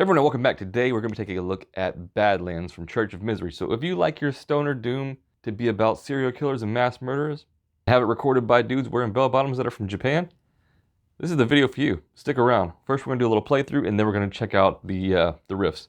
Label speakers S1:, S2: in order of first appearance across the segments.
S1: Everyone, and welcome back. Today we're going to be taking a look at Badlands from Church of Misery. So if you like your stoner doom to be about serial killers and mass murderers, have it recorded by dudes wearing bell bottoms that are from Japan, this is the video for you. Stick around. First we're going to do a little playthrough and then we're going to check out the riffs.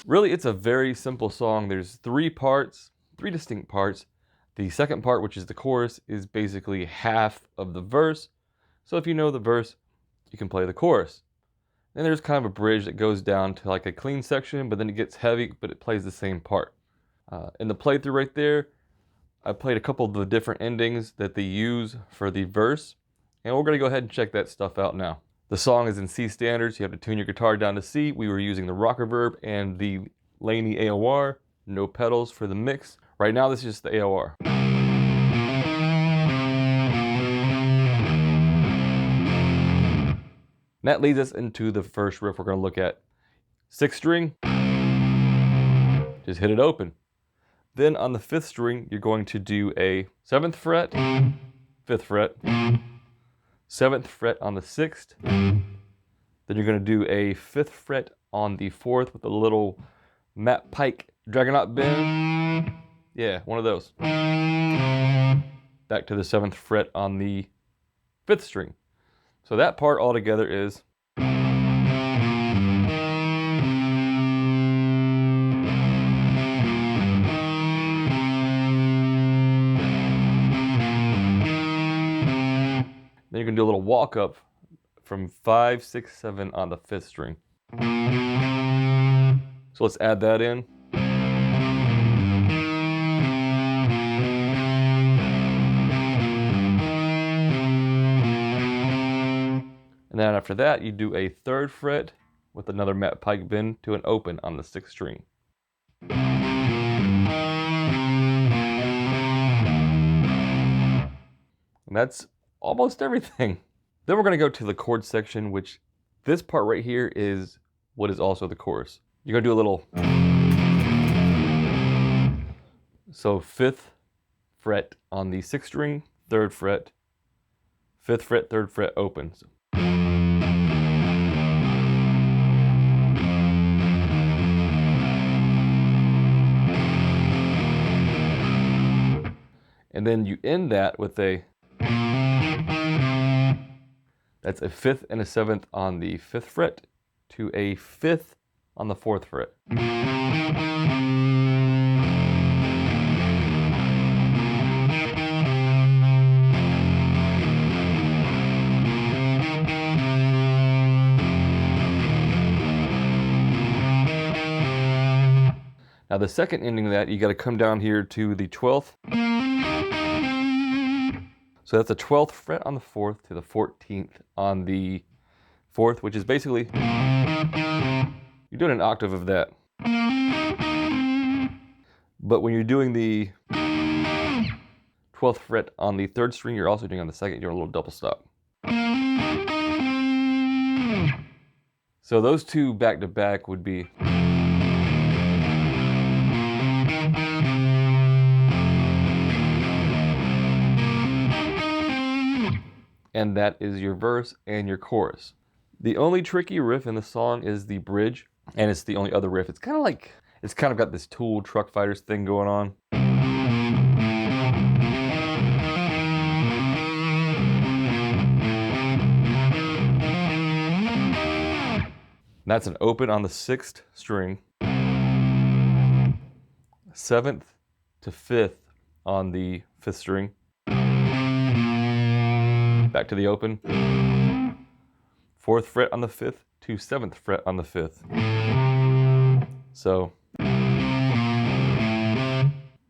S1: Really, it's a very simple song. There's three distinct parts. The second part, which is the chorus, is basically half of the verse. So if you know the verse, you can play the chorus. Then there's kind of a bridge that goes down to like a clean section, but then it gets heavy, but it plays the same part. In the playthrough right there, I played a couple of the different endings that they use for the verse, and we're gonna go ahead and check that stuff out now. The song is in C standards. You have to tune your guitar down to C. We were using the rock reverb and the Laney AOR. No pedals for the mix. Right now, this is just the AOR. And that leads us into the first riff we're going to look at. 6th string, just hit it open. Then on the 5th string, you're going to do a 7th fret, 5th fret, 7th fret on the 6th, then you're going to do a 5th fret on the 4th with a little Matt Pike Dragonaut bend. Yeah, one of those. Back to the 7th fret on the 5th string. So that part all together is. Then you're going to do a little walk up from 5, 6, 7 on the 5th string. So let's add that in. And then after that, you do a 3rd fret with another Matt Pike bend to an open on the 6th string. And that's almost everything. Then we're going to go to the chord section, which this part right here is what is also the chorus. You're going to do a little. So 5th fret on the 6th string, 3rd fret, 5th fret, 3rd fret, open. So. And then you end that with a. That's a 5th and a 7th on the 5th fret to a 5th on the 4th fret. Now the second ending of that, you got to come down here to the 12th. So that's the 12th fret on the 4th to the 14th on the 4th, which is basically, you're doing an octave of that. But when you're doing the 12th fret on the 3rd string, you're also doing on the 2nd, you're doing a little double stop. So those two back to back would be. And that is your verse and your chorus. The only tricky riff in the song is the bridge, and it's the only other riff. It's kind of got this Tool Truck Fighters thing going on. That's an open on the 6th string, 7th to 5th on the 5th string, back to the open, 4th fret on the 5th to 7th fret on the 5th. So,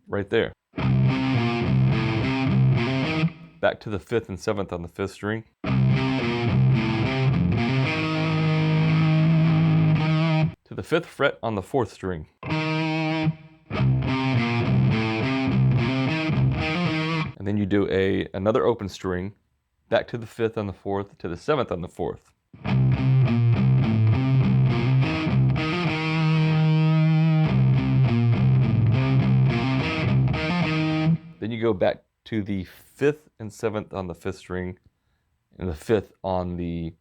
S1: right there. Back to the 5th and 7th on the 5th string. To the 5th fret on the 4th string. And then you do another open string, back to the 5th on the 4th, to the 7th on the 4th. Then you go back to the 5th and 7th on the 5th string, and the 5th on the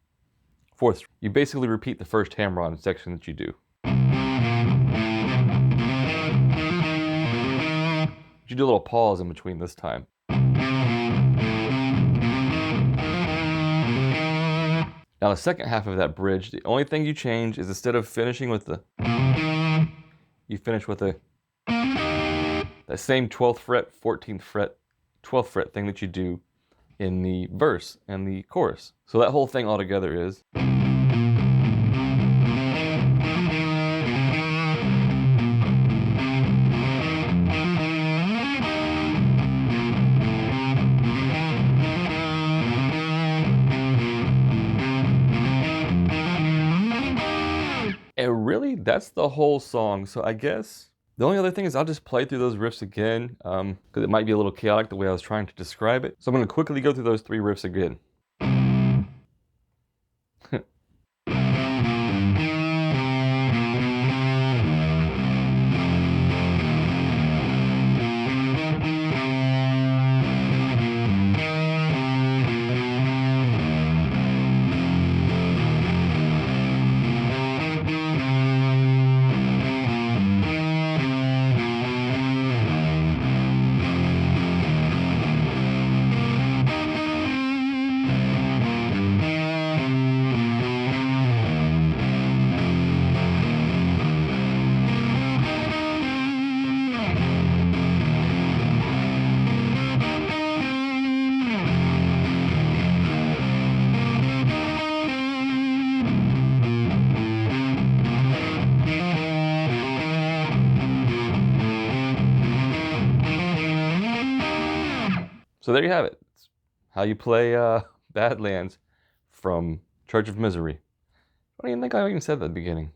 S1: 4th string. You basically repeat the first hammer-on section that you do. You do a little pause in between this time. Now the second half of that bridge, the only thing you change is instead of finishing with the, you finish with that same 12th fret, 14th fret, 12th fret thing that you do in the verse and the chorus. So that whole thing altogether is. And really, that's the whole song. So I guess the only other thing is I'll just play through those riffs again, because it might be a little chaotic the way I was trying to describe it. So I'm going to quickly go through those 3 riffs again. So there you have it. It's how you play Badlands from Church of Misery. I don't even think I even said that at the beginning.